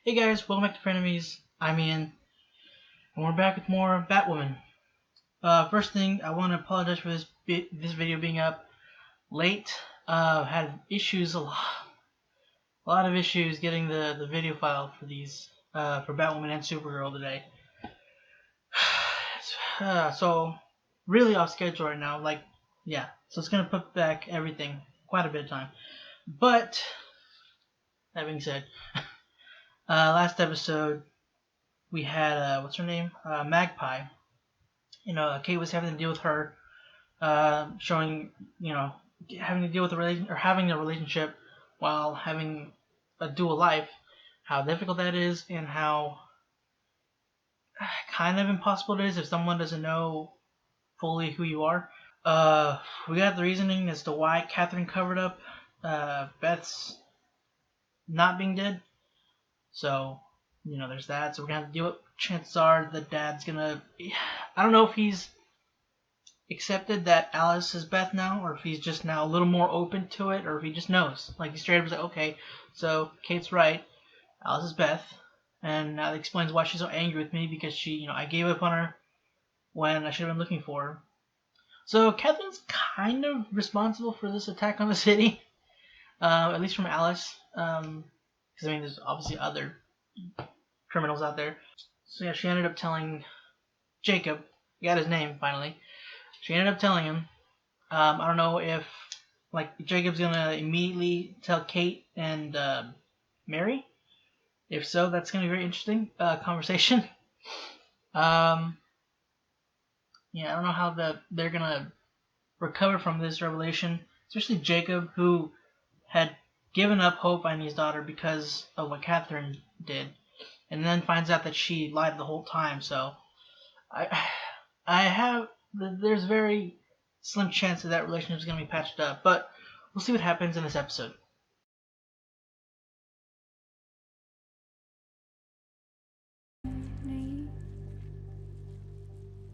Hey guys, welcome back to Frenemies. I'm Ian, and we're back with more Batwoman. First thing, I want to apologize for this video being up late. Had issues, a lot of issues getting the video file for these for Batwoman and Supergirl today. So really off schedule right now. So it's gonna put back everything quite a bit of time. But that being said, last episode we had what's her name? Magpie. Kate was having to deal with her, showing, having to deal with having a relationship while having a dual life, how difficult that is, and how kind of impossible it is if someone doesn't know fully who you are. We got the reasoning as to why Catherine covered up Beth's not being dead. So, there's that. So we're gonna have to deal with. Chances are the dad's gonna. I don't know if he's accepted that Alice is Beth now, or if he's just now a little more open to it, or if he just knows. Like, he straight up was like, okay, so Kate's right, Alice is Beth, and now that explains why she's so angry with me, because I gave up on her when I should have been looking for her. So Catherine's kind of responsible for this attack on the city, at least from Alice, because there's obviously other criminals out there. So yeah, she ended up telling Jacob, got his name finally. She ended up telling him. I don't know if Jacob's gonna immediately tell Kate and Mary. If so, that's gonna be a very interesting conversation. I don't know how they're gonna recover from this revelation, especially Jacob, who had given up hope on his daughter because of what Catherine did, and then finds out that she lied the whole time. So there's very slim chance that relationship is going to be patched up, but we'll see what happens in this episode.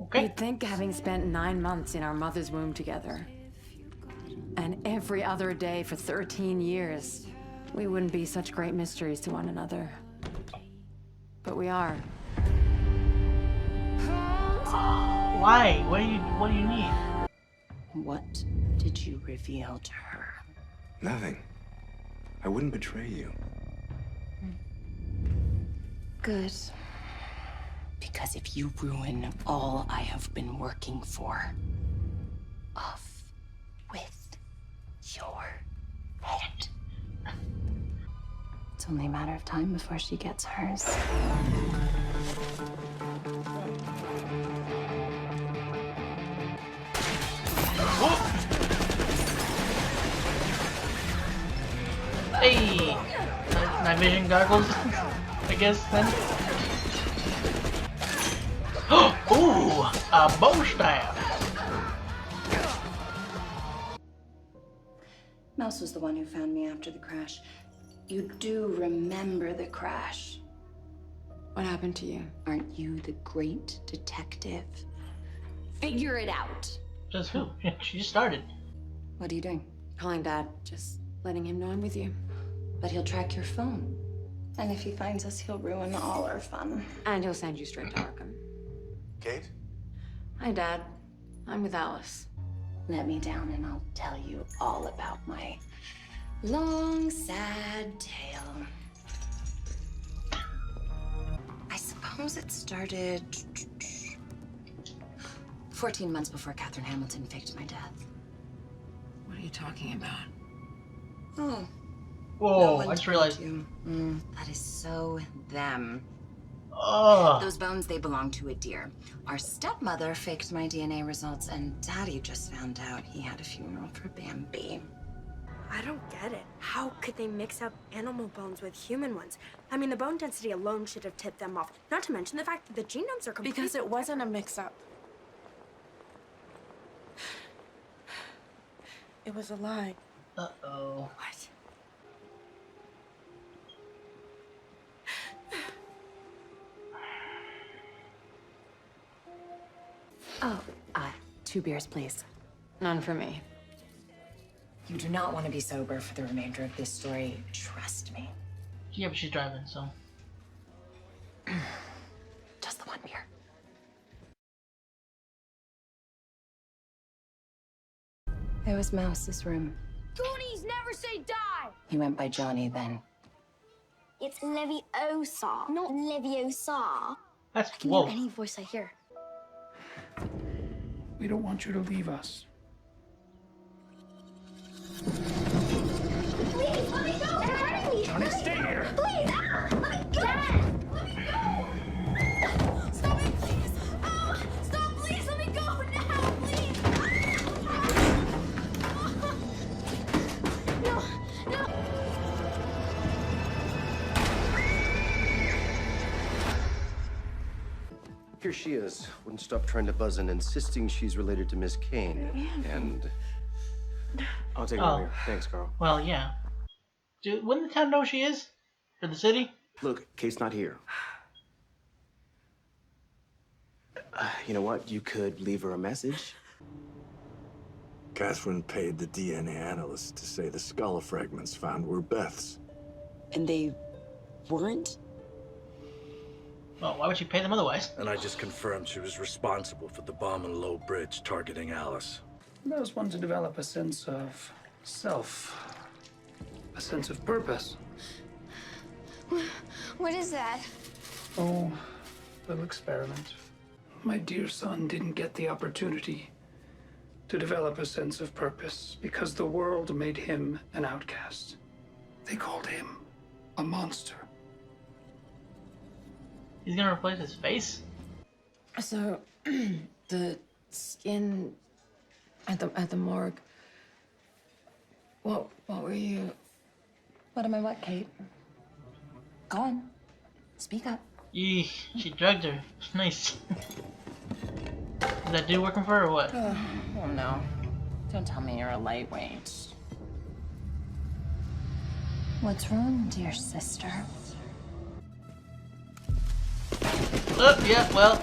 Okay. You'd think, having spent 9 months in our mother's womb together, and every other day for 13 years, we wouldn't be such great mysteries to one another. But we are. Why? What do you need? What did you reveal to her? Nothing. I wouldn't betray you. Good. Because if you ruin all I have been working for, off with your head. It's only a matter of time before she gets hers. Hey! Night vision goggles, I guess, then. Ooh! A bow staff! Mouse was the one who found me after the crash. You do remember the crash. What happened to you? Aren't you the great detective? Figure it out. Just who? She just started. What are you doing? Calling Dad, just letting him know I'm with you. But he'll track your phone. And if he finds us, he'll ruin all our fun. And he'll send you straight to Arkham. Kate? Hi, Dad. I'm with Alice. Let me down and I'll tell you all about my long, sad tale. I suppose it started 14 months before Catherine Hamilton faked my death. What are you talking about? Oh. Whoa, No I just realized. That is so them. Oh. Those bones, they belong to a deer. Our stepmother faked my DNA results, and Daddy just found out he had a funeral for Bambi. I don't get it. How could they mix up animal bones with human ones? I mean, the bone density alone should have tipped them off. Not to mention the fact that the genomes are completely... Because it wasn't a mix-up. It was a lie. Uh-oh. What? Oh, 2 beers, please. None for me. You do not want to be sober for the remainder of this story. Trust me. Yeah, but she's driving, so. Just the one beer. It was Mouse's room. Goonies never say die! He went by Johnny then. It's Leviosa, not Leviosa. That's I can whoa. do any voice I hear. We don't want you to leave us. Please, let me go! They're hurting me! Johnny, stay here! Please! Ah, let me go! Dad! Let me go! Stop it, please! Oh, stop, please! Let me go now, please! No, no! Here she is. Wouldn't stop trying to buzz in, insisting she's related to Miss Kane. And I'll take it over here. Thanks, Carl. Well, yeah. Wouldn't the town know she is? Or the city? Look, Kate's not here. You know what? You could leave her a message. Catherine paid the DNA analyst to say the skull fragments found were Beth's. And they weren't? Well, why would she pay them otherwise? And I just confirmed she was responsible for the bomb on Low Bridge targeting Alice. I was one to develop a sense of self, a sense of purpose. What is that? Oh, little experiment. My dear son didn't get the opportunity to develop a sense of purpose because the world made him an outcast. They called him a monster. He's gonna replace his face? So, the skin at the morgue. What were you? What am I what, Kate? Go on. Speak up. Eee, she drugged her. Nice. Is that dude working for her or what? Oh, no. Don't tell me you're a lightweight. What's wrong, dear sister? Oh, yeah, well.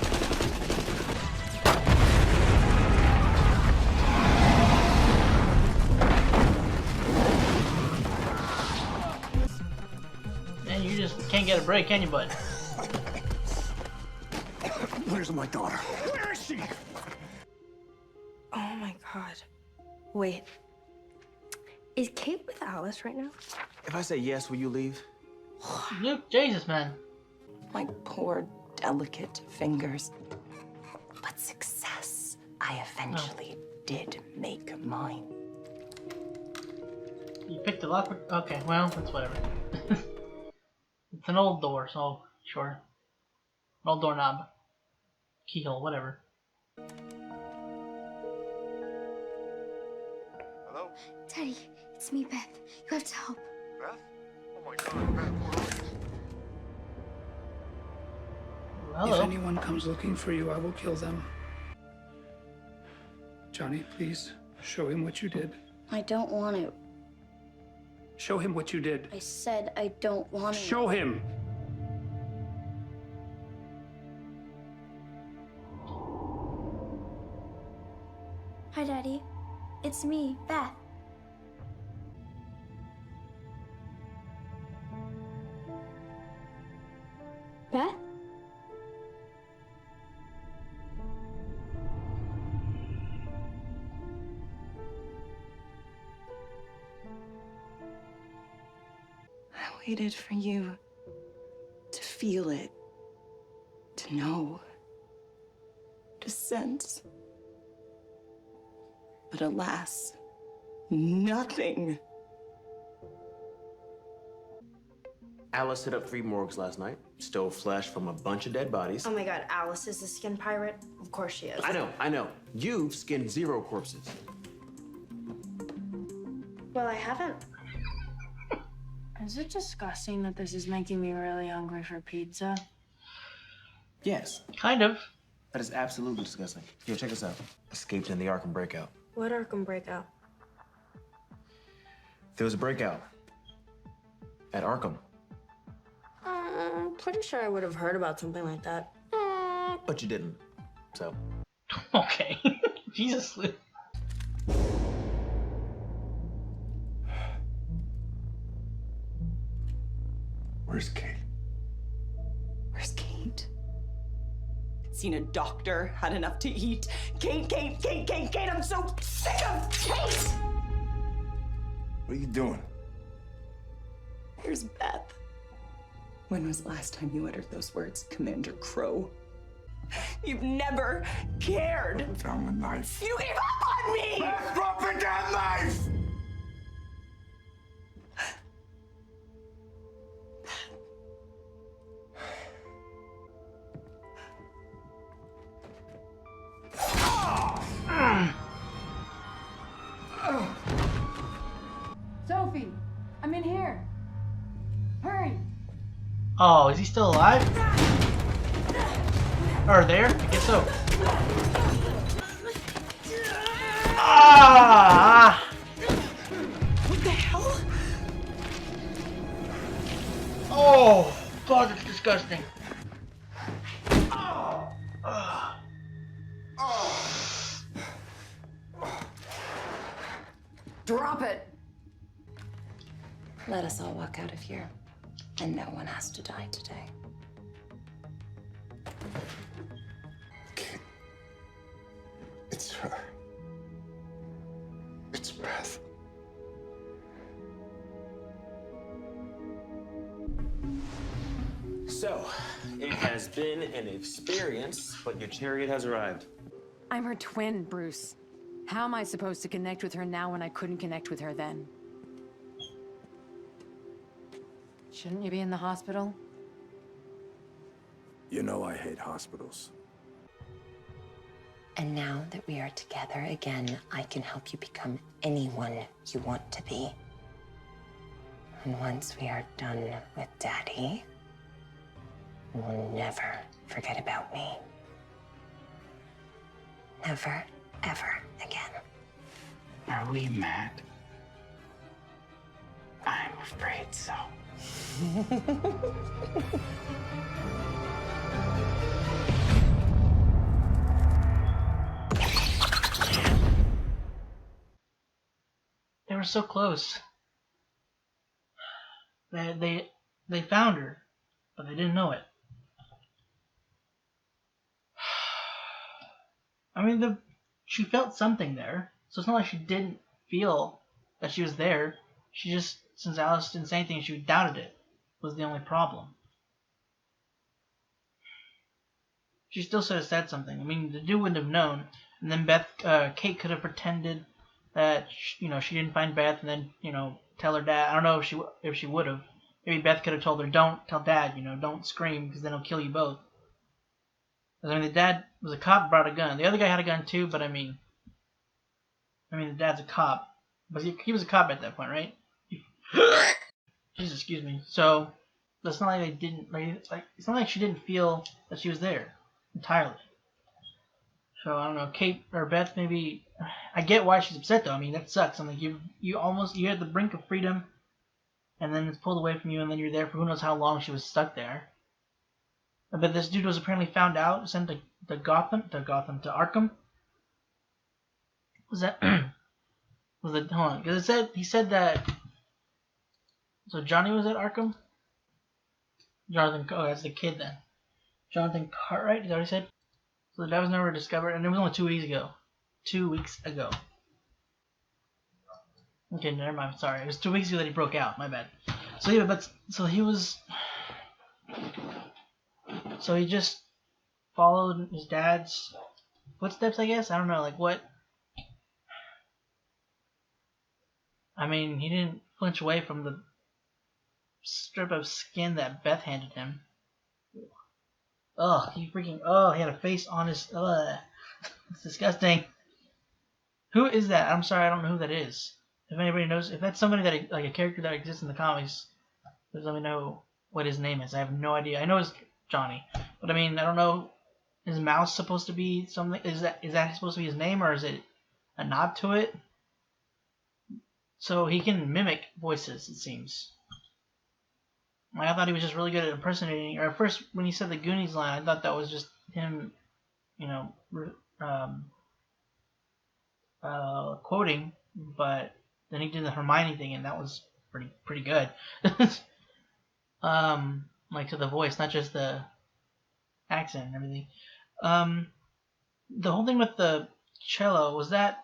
Man, you just can't get a break, can you, bud? Where's my daughter? Where is she? Oh my god. Wait. Is Kate with Alice right now? If I say yes, will you leave? Luke, Jesus, man. My poor, delicate fingers. But success, I eventually did make mine. You picked the lock. Okay, well, that's whatever. It's an old door, so sure. An old doorknob. Keyhole, whatever. Hello? Daddy, it's me, Beth. You have to help. Beth? Oh my God, Beth, where are you? Hello. If anyone comes looking for you, I will kill them. Johnny, please, show him what you did. I don't want to. Show him what you did. I said I don't want to. Show him! Hi, Daddy. It's me, Beth. Beth? I waited for you to feel it, to know, to sense. But alas, nothing. Alice hit up 3 morgues last night, stole flesh from a bunch of dead bodies. Oh my god, Alice is the skin pirate? Of course she is. I know. You've skinned 0 corpses. Well, I haven't. Is it disgusting that this is making me really hungry for pizza? Yes, Kind of. that is absolutely disgusting. Here, check this out. Escaped in the Arkham breakout. What Arkham breakout? There was a breakout at Arkham, Pretty sure I would have heard about something like that. but you didn't. So, Okay. Jesus, Luke. Where's Kate? Where's Kate? seen a doctor, had enough to eat. Kate, I'm so sick of Kate! What are you doing? Here's Beth. When was the last time you uttered those words, Commander Crow? You've never cared. Put down the knife. You gave up on me! Beth, drop the damn knife! Sophie, I'm in here. Hurry. Oh, is he still alive? Or there? I guess so. Ah! What the hell? Oh, God, that's disgusting. Oh. Drop it. Let us all walk out of here, and no one has to die today. Okay. It's her. It's Beth. So, it has been an experience, but your chariot has arrived. I'm her twin, Bruce. How am I supposed to connect with her now when I couldn't connect with her then? Shouldn't you be in the hospital? You know I hate hospitals. And now that we are together again, I can help you become anyone you want to be. And once we are done with Daddy, you will never forget about me. Never, ever again. Are we mad? I'm afraid so. They were so close. They found her, but they didn't know it. I mean, she felt something there, so it's not like she didn't feel that she was there. She just, since Alice didn't say anything, she doubted it. Was the only problem. She still should have said something. I mean, the dude wouldn't have known, and then Kate could have pretended that she didn't find Beth, and then tell her dad. I don't know if she would have. Maybe Beth could have told her, "Don't tell Dad. Don't scream, because then he'll kill you both." I mean, the dad was a cop, brought a gun. The other guy had a gun too, but I mean, the dad's a cop, but he was a cop at that point, right? Jesus, excuse me. So it's not like they didn't it's not like she didn't feel that she was there entirely. So I don't know, Kate or Beth, maybe. I get why she's upset though. I mean, that sucks. I'm like, you're at the brink of freedom, and then it's pulled away from you, and then you're there for who knows how long she was stuck there. But this dude was apparently found out, sent to Arkham. Was that hold on? Because he said that. So Johnny was at Arkham. Jonathan. Oh, that's the kid then. Jonathan Cartwright. Is that what he said? So that was never discovered, and it was only 2 weeks ago. 2 weeks ago. Okay, never mind. Sorry, it was 2 weeks ago that he broke out. My bad. So yeah, but so he was. So he just followed his dad's footsteps, I guess. I don't know, like what. I mean, he didn't flinch away from the strip of skin that Beth handed him. Ugh, he had a face on his. Ugh, it's disgusting. Who is that? I'm sorry, I don't know who that is. If anybody knows, if that's somebody that like a character that exists in the comics, please let me know what his name is. I have no idea. I know it's Johnny, but I mean, I don't know. Is Mouse supposed to be something? Is that supposed to be his name, or is it a nod to it? So he can mimic voices, it seems. I thought he was just really good at impersonating. Or at first, when he said the Goonies line, I thought that was just him, quoting. But then he did the Hermione thing, and that was pretty good. Like to the voice, not just the accent and everything. The whole thing with the cello, was that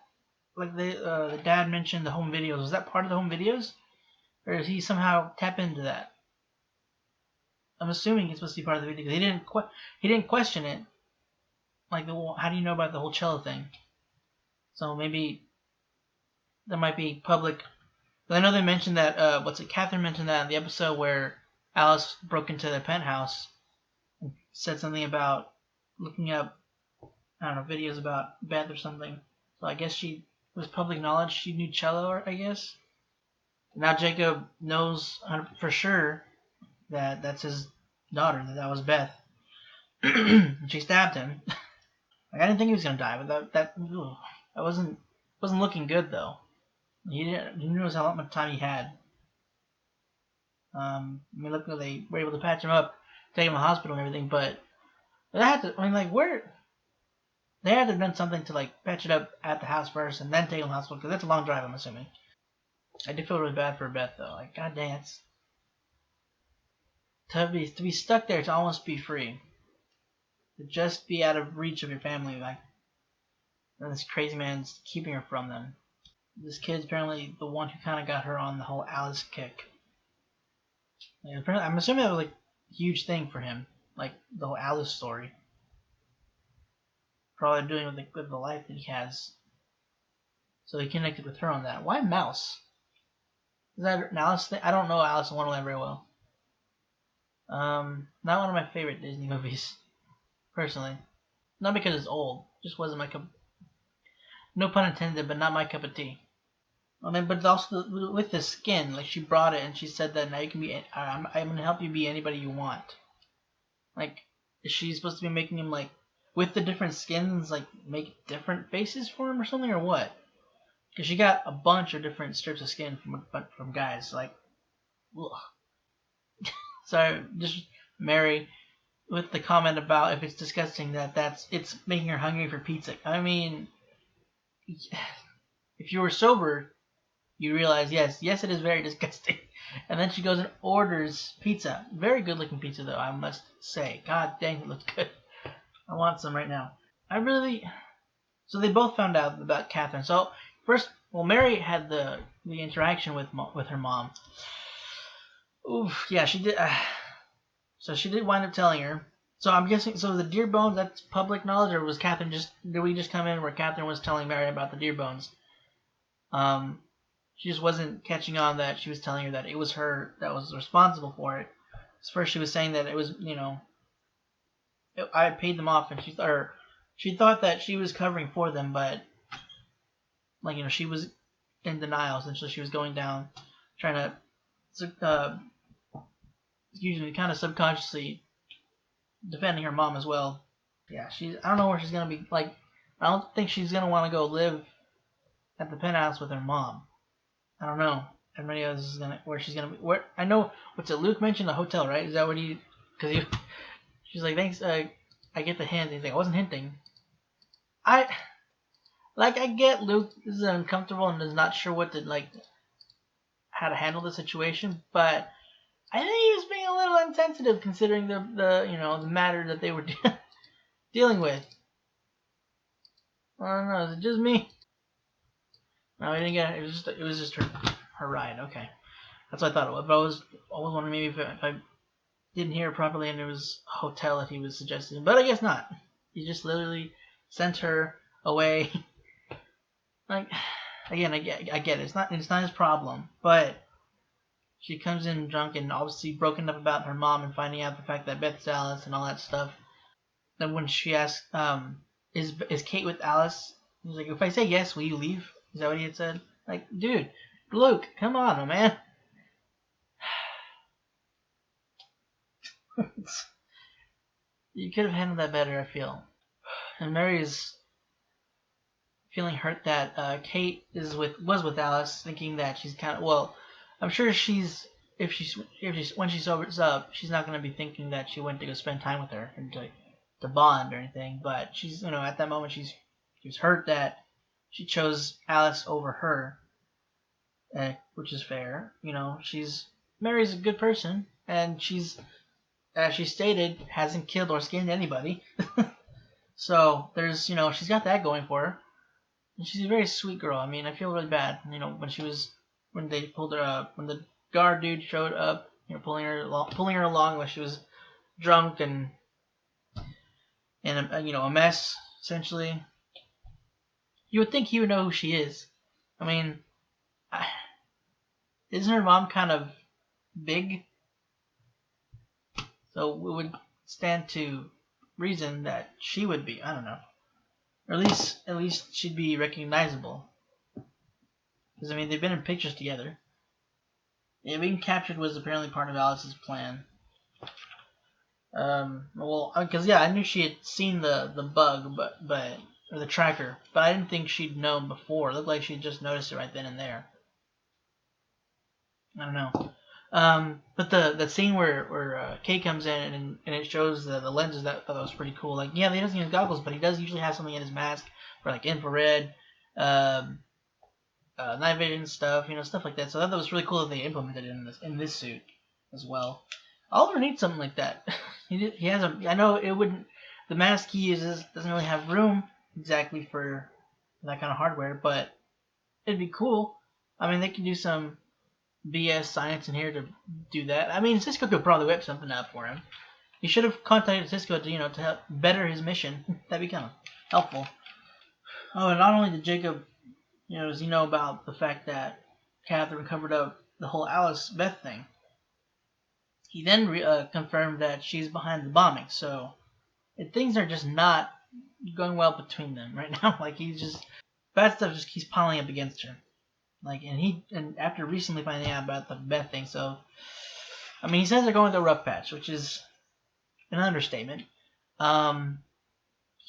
like the dad mentioned the home videos? Was that part of the home videos, or did he somehow tap into that? I'm assuming it's supposed to be part of the video because he didn't question it. Like, how do you know about the whole cello thing? So maybe there might be public. I know they mentioned that. Catherine mentioned that in the episode where Alice broke into the penthouse and said something about looking up, I don't know, videos about Beth or something. So I guess she was public knowledge. She knew cello, I guess. Now Jacob knows for sure that that's his daughter. That was Beth. She stabbed him. Like, I didn't think he was gonna die, but that wasn't looking good though. He didn't realize how much time he had. I mean, look, they were able to patch him up, take him to the hospital and everything, but they had to. I mean, like, they had to have done something to like patch it up at the house first and then take him to the hospital because that's a long drive. I'm assuming. I do feel really bad for Beth though. Like, god dang, it's to be stuck there to almost be free, to just be out of reach of your family, like, and this crazy man's keeping her from them. This kid's apparently the one who kind of got her on the whole Alice kick. Like, apparently, I'm assuming that was like a huge thing for him, like the whole Alice story. Probably doing with the life that he has. So he connected with her on that. Why Mouse? Is that an Alice thing? I don't know Alice in Wonderland very well. Not one of my favorite Disney movies, personally. Not because it's old, just wasn't my cup. No pun intended, but not my cup of tea. I mean, but also with the skin, like she brought it and she said that now you can be. I'm gonna help you be anybody you want. Like, is she supposed to be making him like with the different skins, like make different faces for him or something, or what? Because she got a bunch of different strips of skin from guys. Like, ugh. So just Mary with the comment about if it's disgusting it's making her hungry for pizza. I mean, if you were sober, you realize yes, it is very disgusting. And then she goes and orders pizza. Very good looking pizza though, I must say. God dang, it looks good. I want some right now. So they both found out about Catherine. So first, Mary had the interaction with her mom. Oof, yeah, she did. So she did wind up telling her. So I'm guessing. So the deer bones, that's public knowledge, or was Catherine did we just come in where Catherine was telling Mary about the deer bones? She just wasn't catching on that she was telling her that it was her that was responsible for it. First she was saying that it was, I paid them off, and she thought that she was covering for them, but like, she was in denial, essentially. She was going down, trying to, kind of subconsciously defending her mom as well. Yeah, I don't know where she's gonna be. Like, I don't think she's gonna want to go live at the penthouse with her mom. I don't know. Everybody else is where she's gonna be. Where I know, Luke mentioned a hotel, right? Is that what she's like, thanks. I get the hint. He's like, I wasn't hinting. I get Luke is uncomfortable and is not sure how to handle the situation, but I think he was being a little insensitive considering the matter that they were dealing with. I don't know. Is it just me? No, I didn't get it. It was just her ride. Okay, that's what I thought it was. But I was wondering maybe if I didn't hear it properly and it was a hotel that he was suggesting, but I guess not. He just literally sent her away. Like, again, I get it. It's not his problem, but she comes in drunk and obviously broken up about her mom and finding out the fact that Beth's Alice and all that stuff. Then when she asks, is Kate with Alice? He's like, if I say yes, will you leave? Is that what he had said? Like, dude, Luke, come on, man. You could have handled that better, I feel. And Mary's feeling hurt that Kate was with Alice, thinking that she's kind of I'm sure when she sobers up, she's not going to be thinking that she went to go spend time with her and to bond or anything. But she's at that moment she was hurt that she chose Alice over her, which is fair. Mary's a good person, and she's, as she stated, hasn't killed or skinned anybody. So there's, she's got that going for her. And she's a very sweet girl. I mean, I feel really bad, when they pulled her up, when the guard dude showed up, pulling her along when she was drunk and a mess, essentially. You would think he would know who she is. I mean, isn't her mom kind of big? So it would stand to reason that she would be. I don't know. Or at least she'd be recognizable. Because, I mean, they've been in pictures together. Yeah, being captured was apparently part of Alice's plan. Well, because I knew she had seen the bug, or the tracker, but I didn't think she'd known before. It looked like she'd just noticed it right then and there. I don't know. But the scene where Kate comes in and it shows the lenses, that was pretty cool. Like, yeah, he doesn't use goggles, but he does usually have something in his mask for like infrared, night vision stuff, stuff like that. So I thought that was really cool that they implemented it in this suit as well. Oliver needs something like that. He has a. I know it wouldn't. The mask he uses doesn't really have room exactly for that kind of hardware, but it'd be cool. I mean, they could do some BS science in here to do that. I mean, Cisco could probably whip something up for him. He should have contacted Cisco to help better his mission. That'd be kind of helpful. Oh, and not only did Jacob, does he know about the fact that Catherine covered up the whole Alice Beth thing. He then confirmed that she's behind the bombing. So things are just not going well between them right now. Like, bad stuff just keeps piling up against her. Like, and after recently finding out about the Beth thing, so I mean, he says they're going through a rough patch, which is an understatement. I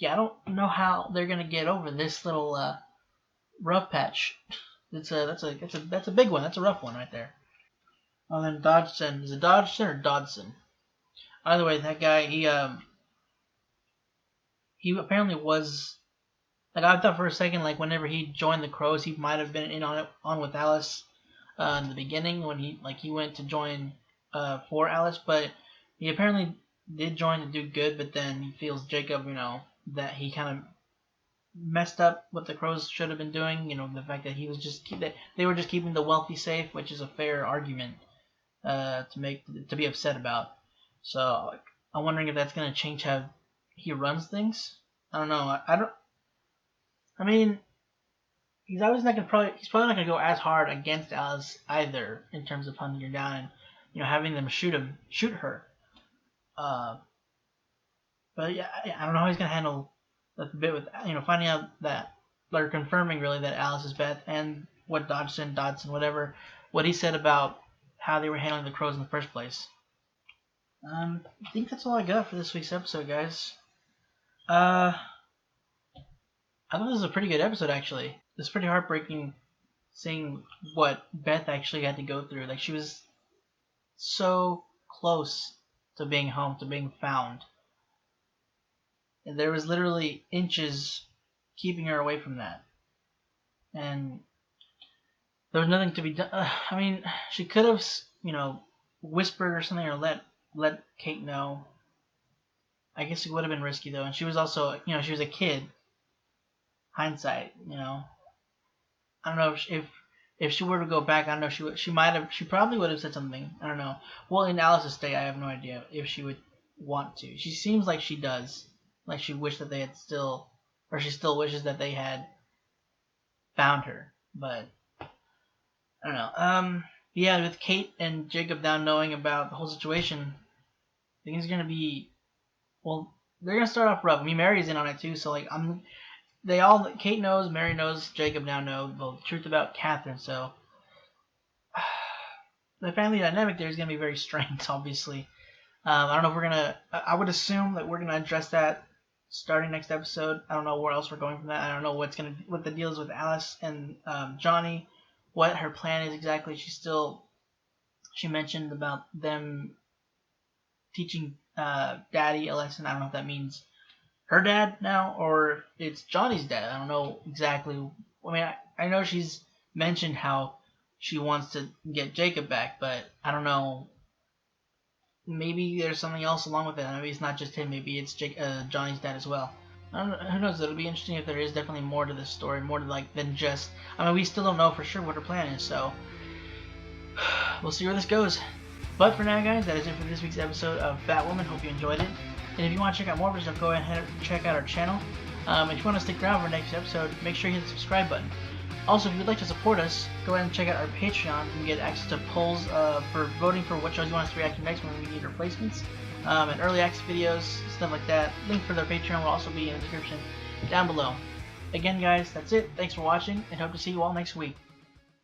don't know how they're gonna get over this little rough patch. That's a big one. That's a rough one right there. Oh, then Dodgson. Is it Dodgson or Dodson? Either way, that guy, he apparently was, like, I thought for a second, like, whenever he joined the Crows, he might have been in on with Alice in the beginning when he went to join for Alice, but he apparently did join to do good, but then he feels Jacob, that he kind of messed up what the Crows should have been doing, the fact that that they were just keeping the wealthy safe, which is a fair argument to be upset about. So I'm wondering if that's going to change how he runs things. I don't know. I mean, he's probably not going to go as hard against Alice either in terms of hunting her down and having them shoot her. But yeah, I don't know how he's going to handle that bit with finding out that, or confirming really that Alice is Beth, and what Dodson, whatever, what he said about how they were handling the Crows in the first place. I think that's all I got for this week's episode, guys. I thought this was a pretty good episode, actually. It's pretty heartbreaking seeing what Beth actually had to go through. Like, she was so close to being home, to being found. And there was literally inches keeping her away from that. And there was nothing to be done. I mean, she could have, whispered or something, or let Kate know. I guess it would have been risky, though. And she was also, she was a kid. Hindsight, I don't know if she were to go back, I don't know, she probably would have said something. I don't know. Well, in Alice's state, I have no idea if she would want to. She seems like she does. Like she wished that they had she still wishes that they had found her. But I don't know. Yeah, with Kate and Jacob now knowing about the whole situation, I think it's gonna be, well, they're gonna start off rough. I mean, Mary's in on it too, so like Kate knows, Mary knows, Jacob now know the truth about Catherine, so the family dynamic there is going to be very strained, obviously. I don't know if I would assume that we're going to address that starting next episode. I don't know where else we're going from that. I don't know what the deal is with Alice and Johnny, what her plan is exactly. She mentioned about them teaching Daddy a lesson. I don't know if that means her dad now, or it's Johnny's dad. I don't know exactly. I mean, I know she's mentioned how she wants to get Jacob back, but I don't know. Maybe there's something else along with it. Maybe it's not just him. Maybe it's Johnny's dad as well. I don't know, who knows? It'll be interesting if there is definitely more to this story, more to like than just. I mean, we still don't know for sure what her plan is, so we'll see where this goes. But for now, guys, that is it for this week's episode of Batwoman. Hope you enjoyed it. And if you want to check out more of our stuff, go ahead and check out our channel. If you want to stick around for our next episode, make sure you hit the subscribe button. Also, if you'd like to support us, go ahead and check out our Patreon. You can get access to polls for voting for what shows you want us to react to next when we need replacements, and early access videos, stuff like that. Link for their Patreon will also be in the description down below. Again, guys, that's it. Thanks for watching, and hope to see you all next week.